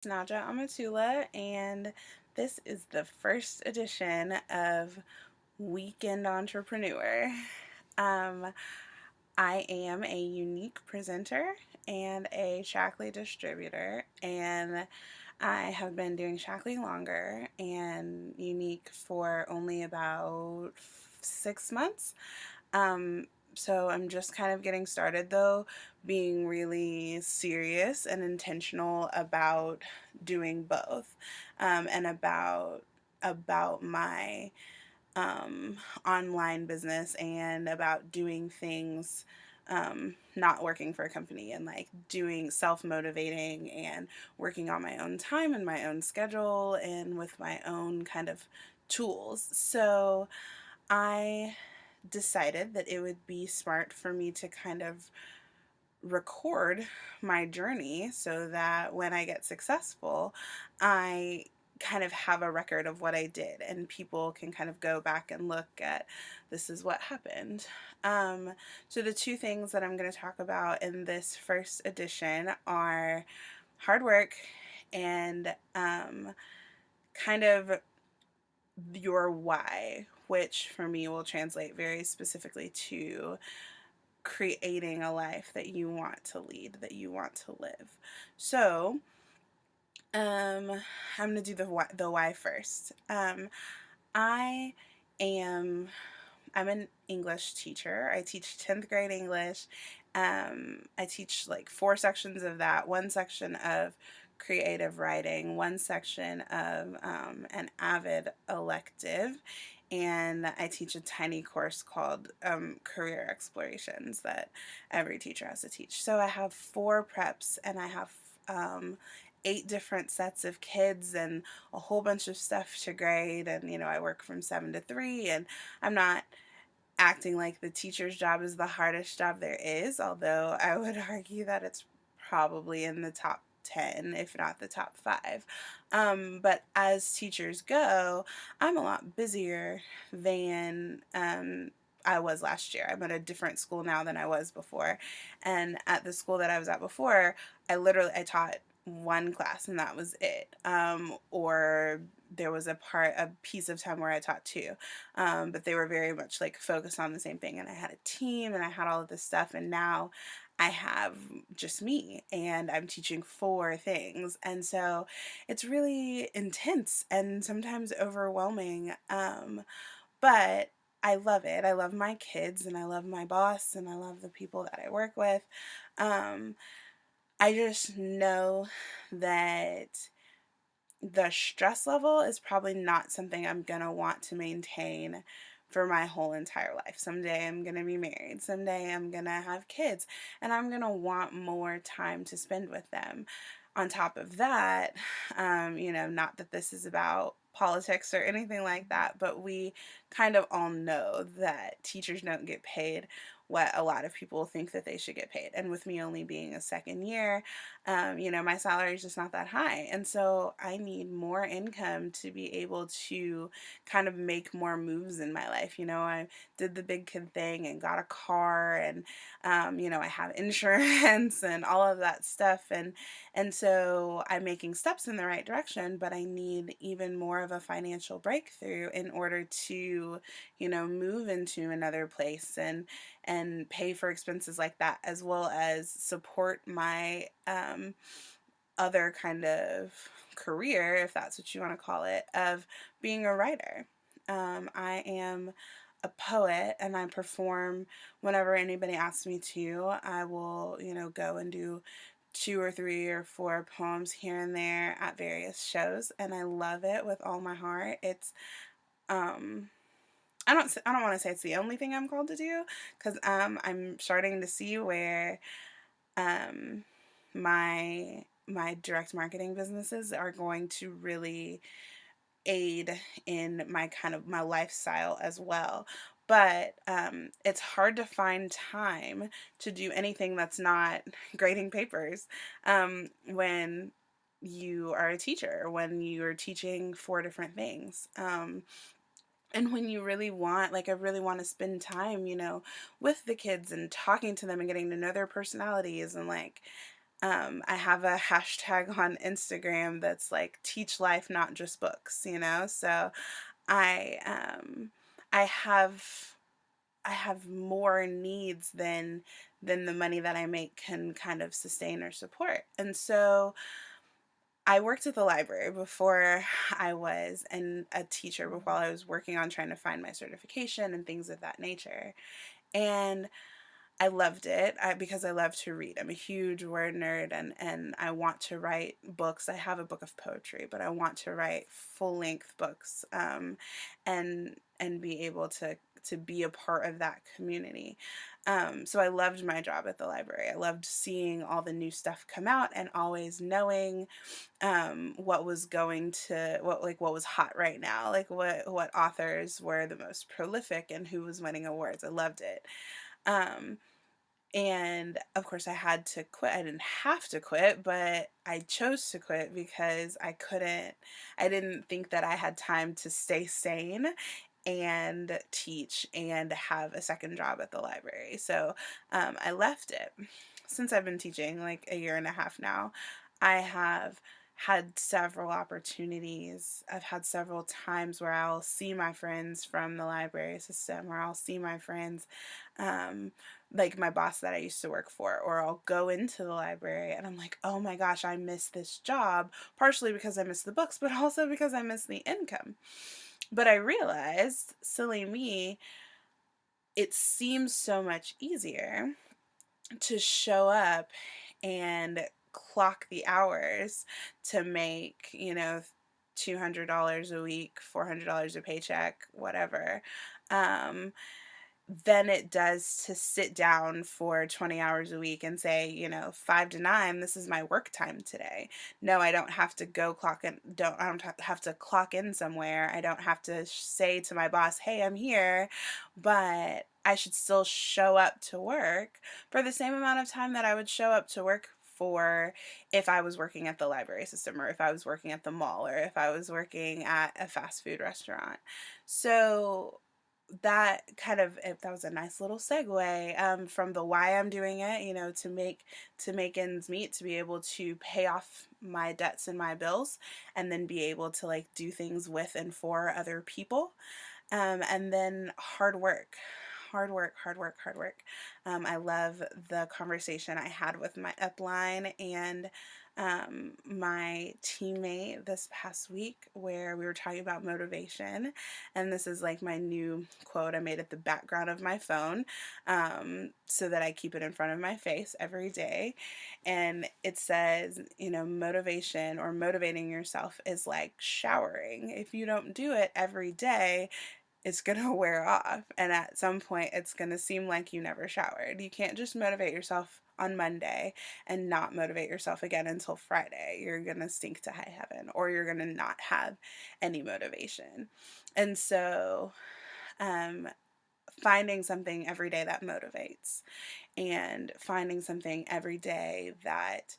Najah Amatullah, and this is the first edition of Weekend Entrepreneur. Um, I am a Younique presenter and a Shaklee distributor, and I have been doing Shaklee longer and Younique for only about 6 months. Um, so I'm just kind of getting started though, being really serious and intentional about doing both, and about my online business and about doing things, not working for a company and like doing self motivating and working on my own time and my own schedule and with my own kind of tools. So I decided that it would be smart for me to kind of record my journey so that when I get successful, I kind of have a record of what I did and people can kind of go back and look at this is what happened. Um, so, the two things that I'm going to talk about in this first edition are hard work and kind of your why, which for me will translate very specifically to creating a life that you want to lead, that you want to live. So, um, I'm gonna do the why first. I am I'm an English teacher. I teach 10th grade English. I teach like four sections of that, one section of creative writing, one section of an Avid elective, and I teach a tiny course called Career Explorations that every teacher has to teach. So I have four preps and I have um, 8 different sets of kids and a whole bunch of stuff to grade. And, I work from 7 to 3, and I'm not acting like the teacher's job is the hardest job there is, although I would argue that it's probably in the top 10, if not the top 5. But as teachers go, I'm a lot busier than I was last year. I'm at a different school now than I was before. And at the school that I was at before, I taught one class and that was it. Or there was a piece of time where I taught two, but they were very much like focused on the same thing. And I had a team and I had all of this stuff. And now I have just me and I'm teaching four things. And so it's really intense and sometimes overwhelming. But I love it. I love my kids and I love my boss and I love the people that I work with. Um, I just know that the stress level is probably not something I'm going to want to maintain for my whole entire life. Someday I'm going to be married. Someday I'm going to have kids. And I'm going to want more time to spend with them. On top of that, not that this is about politics or anything like that, but we kind of all know that teachers don't get paid what a lot of people think that they should get paid. And with me only being a second year, my salary is just not that high. And so I need more income to be able to kind of make more moves in my life. I did the big kid thing and got a car and, I have insurance and all of that stuff. And so I'm making steps in the right direction, but I need even more of a financial breakthrough in order to, move into another place and pay for expenses like that, as well as support my other kind of career, if that's what you want to call it, of being a writer. I am a poet and I perform whenever anybody asks me to. I will, go and do 2 or 3 or 4 poems here and there at various shows, and I love it with all my heart. It's um I don't want to say it's the only thing I'm called to do, because I'm starting to see where um, my direct marketing businesses are going to really aid in my lifestyle as well. But it's hard to find time to do anything that's not grading papers, when you are a teacher, when you're teaching 4 different things. And when you really want, like, I really want to spend time, with the kids and talking to them and getting to know their personalities and, like, I have a hashtag on Instagram that's like teach life, not just books, you know? So I I have I have more needs than the money that I make can kind of sustain or support. And so I worked at the library before I was a teacher, while I was working on trying to find my certification and things of that nature. And I loved it because I love to read. I'm a huge word nerd, and I want to write books. I have a book of poetry, but I want to write full length books, and be able to be a part of that community. So I loved my job at the library. I loved seeing all the new stuff come out and always knowing what was going to what was hot right now, like what authors were the most prolific and who was winning awards. I loved it. Um, and of course, I had to quit. I didn't have to quit, but I chose to quit because I didn't think that I had time to stay sane and teach and have a second job at the library. So I left it. Since I've been teaching like a year and a half now, I have had several opportunities. I've had several times where I'll see my friends from the library system, or I'll see my friends, um, like my boss that I used to work for, or I'll go into the library and I'm like, oh my gosh, I miss this job, partially because I miss the books, but also because I miss the income. But I realized, silly me, it seems so much easier to show up and clock the hours to make, $200 a week, $400 a paycheck, whatever, um, than it does to sit down for 20 hours a week and say, 5 to 9, this is my work time today. No, I don't have to go clock in. I don't have to clock in somewhere. I don't have to say to my boss, hey, I'm here, but I should still show up to work for the same amount of time that I would show up to work for if I was working at the library system, or if I was working at the mall, or if I was working at a fast food restaurant. So that was a nice little segue, from the why I'm doing it, to make ends meet, to be able to pay off my debts and my bills, and then be able to like do things with and for other people, and then hard work. Hard work, hard work, hard work. I love the conversation I had with my upline and my teammate this past week, where we were talking about motivation. And this is like my new quote. I made it the background of my phone, so that I keep it in front of my face every day. And it says, motivation, or motivating yourself, is like showering. If you don't do it every day, it's going to wear off. And at some point, it's going to seem like you never showered. You can't just motivate yourself on Monday and not motivate yourself again until Friday. You're going to stink to high heaven, or you're going to not have any motivation. And so, um, finding something every day that motivates, and finding something every day that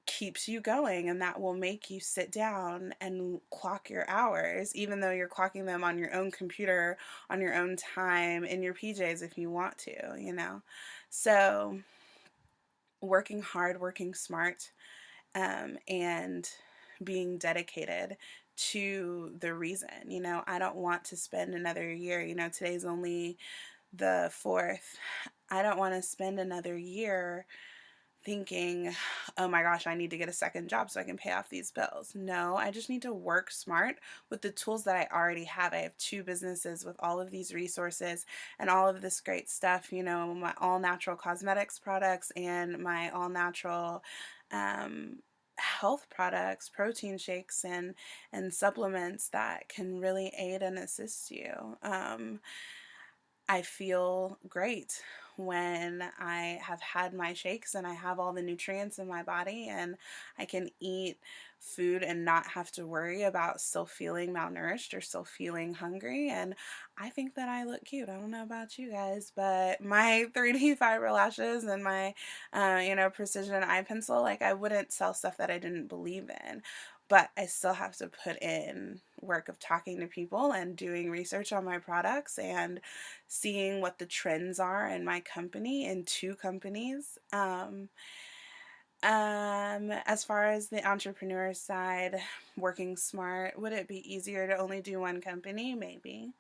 keeps you going, and that will make you sit down and clock your hours, even though you're clocking them on your own computer, on your own time, in your PJs, if you want to. So working hard, working smart, and being dedicated to the reason. I don't want to spend another year. Today's only the 4th. I don't want to spend another year thinking, oh my gosh, I need to get a second job so I can pay off these bills. No, I just need to work smart with the tools that I already have. I have 2 businesses with all of these resources and all of this great stuff, my all natural cosmetics products, and my all natural health products, protein shakes, and supplements that can really aid and assist you. I feel great when I have had my shakes and I have all the nutrients in my body, and I can eat food and not have to worry about still feeling malnourished or still feeling hungry. And I think that I look cute. I don't know about you guys, but my 3D fiber lashes and my, precision eye pencil, like, I wouldn't sell stuff that I didn't believe in. But I still have to put in work of talking to people and doing research on my products and seeing what the trends are in my company, in 2 companies. As far as the entrepreneur side, working smart, would it be easier to only do one company? Maybe.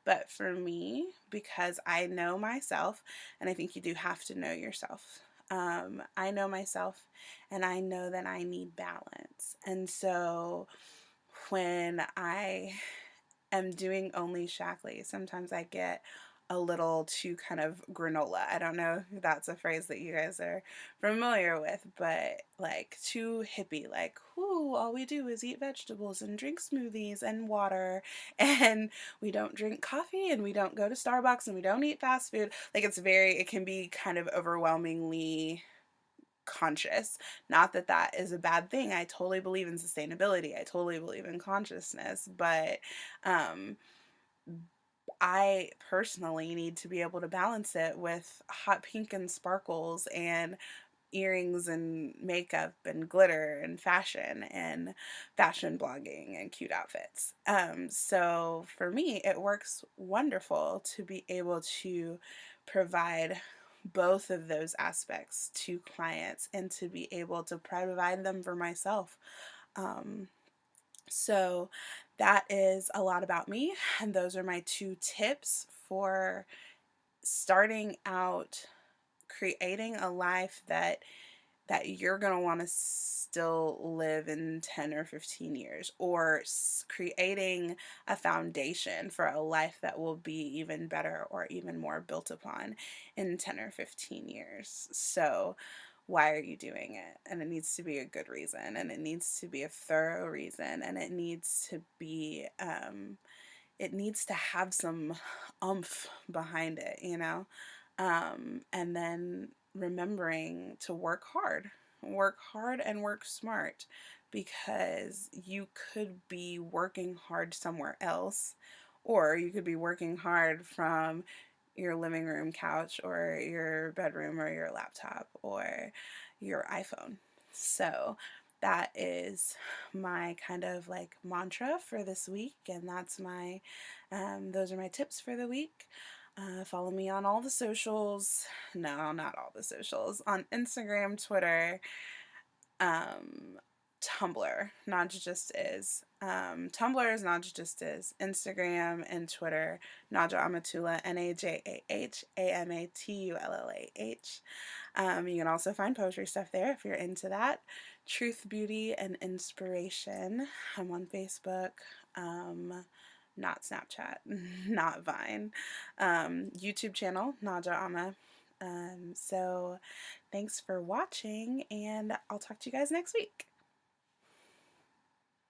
But for me, because I know myself, and I think you do have to know yourself, I know myself and I know that I need balance. And so when I am doing only Shaklee, sometimes I get a little too kind of granola. I don't know if that's a phrase that you guys are familiar with, but like too hippie, like, whoo, all we do is eat vegetables and drink smoothies and water, and we don't drink coffee and we don't go to Starbucks and we don't eat fast food. Like it can be kind of overwhelmingly conscious. Not that that is a bad thing. I totally believe in sustainability. I totally believe in consciousness, but um I personally need to be able to balance it with hot pink and sparkles and earrings and makeup and glitter and fashion blogging and cute outfits. So for me, it works wonderful to be able to provide both of those aspects to clients and to be able to provide them for myself. Um, so that is a lot about me, and those are my two tips for starting out creating a life that you're going to want to still live in 10 or 15 years, or creating a foundation for a life that will be even better or even more built upon in 10 or 15 years. So, why are you doing it? And it needs to be a good reason, and it needs to be a thorough reason, and it needs to have some umph behind it, you know? And then remembering to work hard and work smart, because you could be working hard somewhere else, or you could be working hard from your living room couch or your bedroom or your laptop or your iPhone. So that is my kind of like mantra for this week, and those are my tips for the week. Follow me on all the socials. No, not all the socials. On Instagram, Twitter, um, Tumblr. Najah just is. Tumblr is Najah just is. Instagram and Twitter, Najah Amatullah, NajahAmatullah. You can also find poetry stuff there if you're into that. Truth, beauty, and inspiration. I'm on Facebook. Um, not Snapchat, not Vine. YouTube channel, Najah Ama. So thanks for watching, and I'll talk to you guys next week.